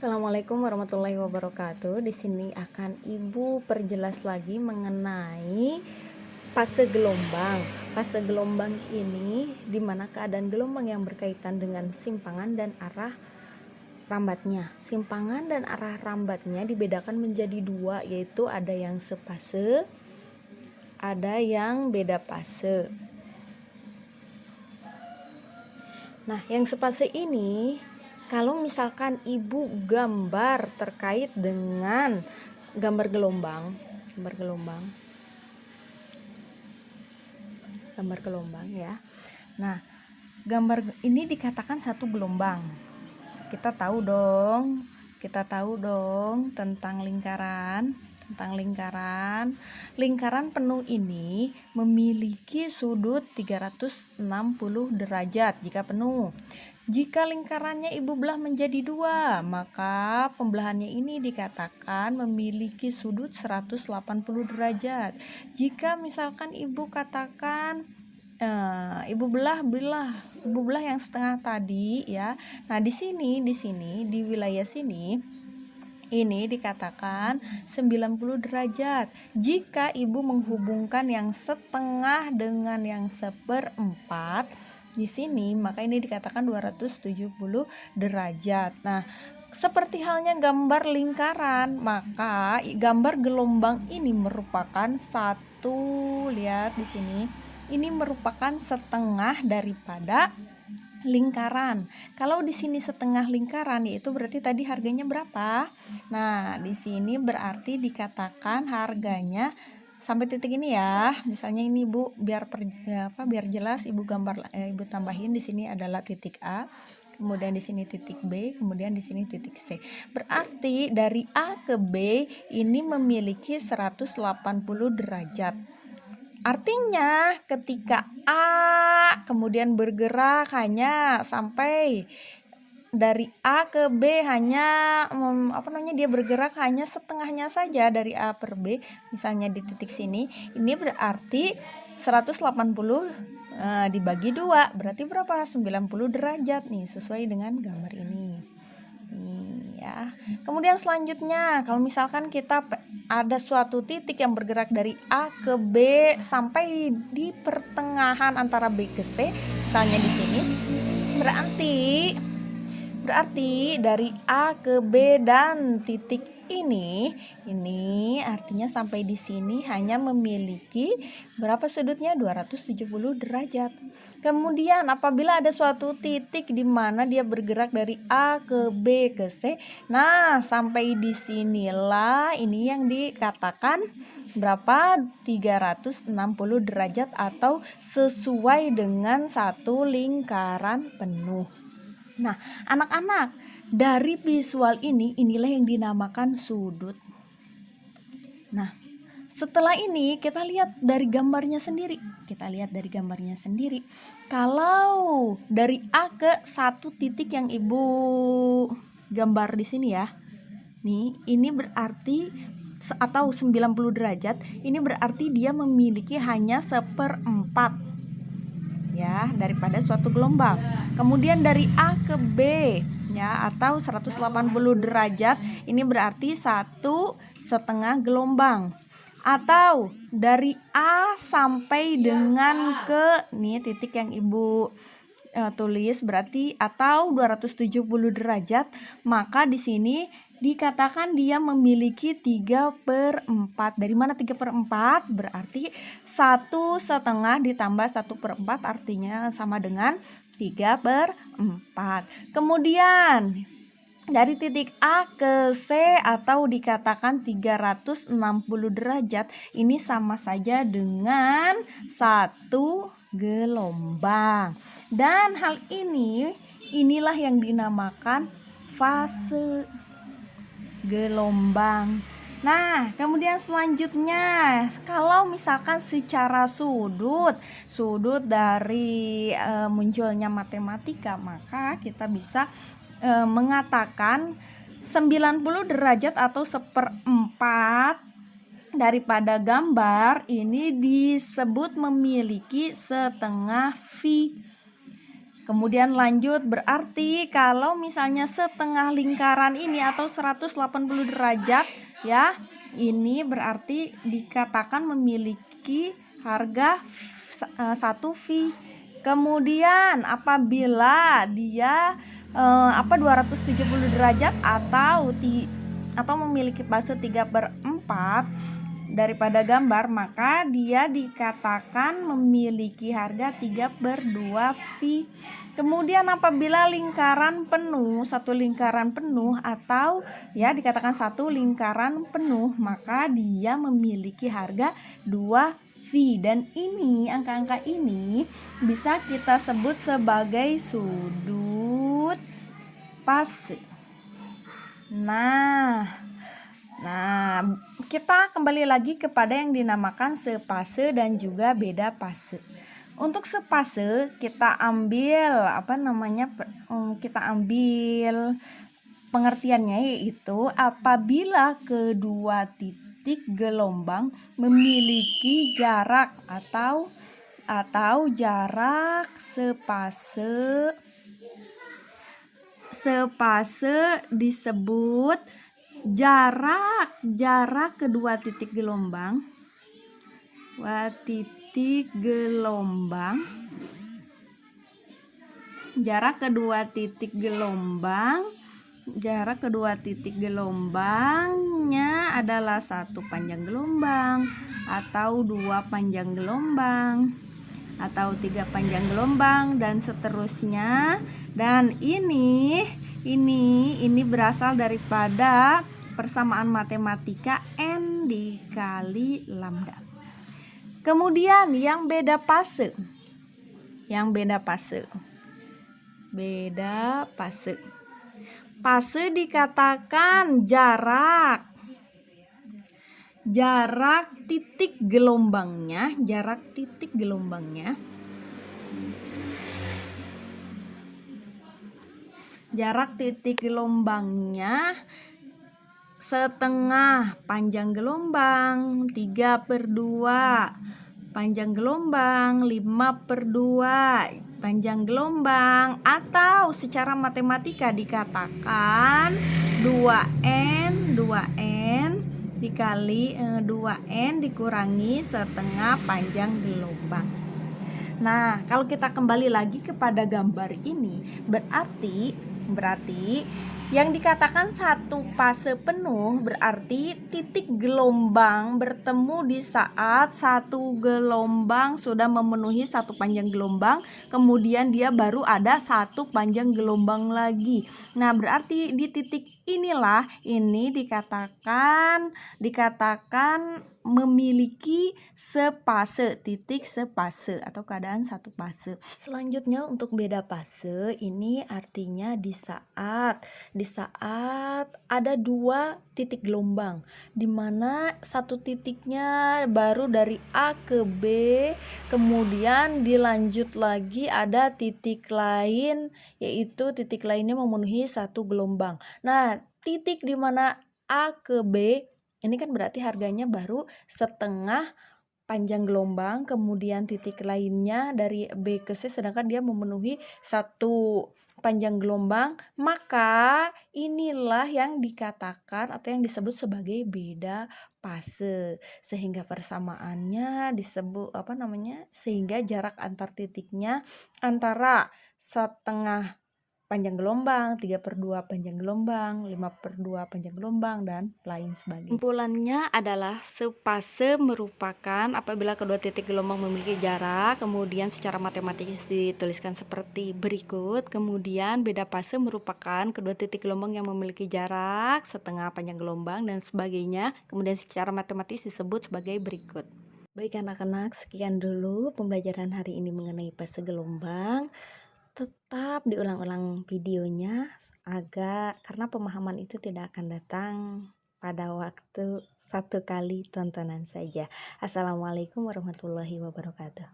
Assalamualaikum warahmatullahi wabarakatuh. Di sini akan Ibu perjelas lagi mengenai fase gelombang. Fase gelombang ini di mana keadaan gelombang yang berkaitan dengan simpangan dan arah rambatnya. Simpangan dan arah rambatnya dibedakan menjadi dua, yaitu ada yang sepase, ada yang beda fase. Nah, yang sepase ini kalau misalkan Ibu gambar terkait dengan gambar gelombang ya. Nah, gambar ini dikatakan satu gelombang. Kita tahu dong tentang lingkaran. Lingkaran penuh ini memiliki sudut 360 derajat jika penuh. Jika lingkarannya Ibu belah menjadi dua, maka pembelahannya ini dikatakan memiliki sudut 180 derajat. Jika misalkan Ibu katakan Ibu belah yang setengah tadi ya. Nah, di sini di wilayah sini ini dikatakan 90 derajat. Jika Ibu menghubungkan yang setengah dengan yang seperempat di sini, maka ini dikatakan 270 derajat. Nah, seperti halnya gambar lingkaran, maka gambar gelombang ini merupakan lihat di sini, ini merupakan setengah daripada lingkaran. Kalau di sini setengah lingkaran, yaitu berarti tadi harganya berapa? Nah, di sini berarti dikatakan harganya sampai titik ini ya. Misalnya ini Bu, biar jelas Ibu Ibu tambahin di sini adalah titik A, kemudian di sini titik B, kemudian di sini titik C. Berarti dari A ke B ini memiliki 180 derajat. Artinya ketika A kemudian bergerak hanya sampai dari A ke B hanya dia bergerak hanya setengahnya saja dari A per B, misalnya di titik sini, ini berarti 180 dibagi 2 berarti berapa? 90 derajat nih, sesuai dengan gambar ini. Ya. Kemudian selanjutnya, kalau misalkan kita ada suatu titik yang bergerak dari A ke B sampai di pertengahan antara B ke C, misalnya di sini, berarti dari A ke B dan titik ini artinya sampai di sini hanya memiliki berapa sudutnya? 270 derajat. Kemudian apabila ada suatu titik di mana dia bergerak dari A ke B ke C, nah sampai di sinilah ini yang dikatakan berapa? 360 derajat atau sesuai dengan satu lingkaran penuh. Nah, anak-anak, dari visual inilah yang dinamakan sudut. Nah, setelah ini kita lihat dari gambarnya sendiri. Kalau dari A ke satu titik yang Ibu gambar di sini ya. Nih, ini berarti atau 90 derajat, ini berarti dia memiliki hanya 1/4 ya daripada suatu gelombang. Kemudian dari A ke B ya, atau 180 derajat, ini berarti 1/2 gelombang. Atau dari A sampai dengan ke titik yang Ibu tulis berarti atau 270 derajat, maka di sini dikatakan dia memiliki 3/4. Dari mana 3/4? Berarti 1/2 ditambah 1/4 artinya sama dengan 3/4. Kemudian dari titik A ke C atau dikatakan 360 derajat, ini sama saja dengan satu gelombang. Dan hal inilah yang dinamakan fase gelombang. Nah, kemudian selanjutnya, kalau misalkan secara sudut dari munculnya matematika, maka kita bisa mengatakan 90 derajat atau 1/4 daripada gambar ini disebut memiliki setengah V. Kemudian lanjut, berarti kalau misalnya setengah lingkaran ini atau 180 derajat ya, ini berarti dikatakan memiliki harga 1 V. Kemudian apabila dia 270 derajat atau memiliki fase 3/4 daripada gambar, maka dia dikatakan memiliki harga 3/2 V. Kemudian apabila lingkaran penuh, satu lingkaran penuh atau ya dikatakan satu lingkaran penuh, maka dia memiliki harga 2 V. Dan ini angka-angka ini bisa kita sebut sebagai sudut fase. Nah, kita kembali lagi kepada yang dinamakan sepase dan juga beda fase. Untuk sepase kita ambil pengertiannya, yaitu apabila kedua titik gelombang memiliki jarak atau jarak sepase disebut jarak kedua titik gelombang jarak kedua titik gelombangnya adalah 1 panjang gelombang atau 2 panjang gelombang atau 3 panjang gelombang dan seterusnya. Dan ini berasal daripada persamaan matematika N dikali lambda. Kemudian yang beda fase. Fase dikatakan jarak titik gelombangnya setengah panjang gelombang, 3/2 panjang gelombang, 5/2 panjang gelombang, atau secara matematika dikatakan 2N dikali 2N dikurangi setengah panjang gelombang. Nah, kalau kita kembali lagi kepada gambar ini, berarti yang dikatakan satu fase penuh berarti titik gelombang bertemu di saat satu gelombang sudah memenuhi satu panjang gelombang, kemudian dia baru ada satu panjang gelombang lagi. Nah, berarti di titik inilah ini dikatakan memiliki titik sepase atau keadaan satu fase. Selanjutnya untuk beda fase ini artinya di saat ada 2 titik gelombang, di mana satu titiknya baru dari A ke B, kemudian dilanjut lagi ada titik lain, yaitu titik lainnya memenuhi satu gelombang. Nah, titik di mana A ke B ini kan berarti harganya baru setengah panjang gelombang, kemudian titik lainnya dari B ke C sedangkan dia memenuhi satu panjang gelombang, maka inilah yang dikatakan atau yang disebut sebagai beda fase, sehingga persamaannya disebut sehingga jarak antar titiknya antara setengah panjang gelombang, 3/2 panjang gelombang, 5/2 panjang gelombang, dan lain sebagainya. Kesimpulannya adalah sepase merupakan apabila kedua titik gelombang memiliki jarak, kemudian secara matematis dituliskan seperti berikut. Kemudian beda fase merupakan kedua titik gelombang yang memiliki jarak setengah panjang gelombang dan sebagainya. Kemudian secara matematis disebut sebagai berikut. Baik anak-anak, sekian dulu pembelajaran hari ini mengenai fase gelombang. Tetap diulang-ulang videonya karena pemahaman itu tidak akan datang pada waktu satu kali tontonan saja. Assalamualaikum warahmatullahi wabarakatuh.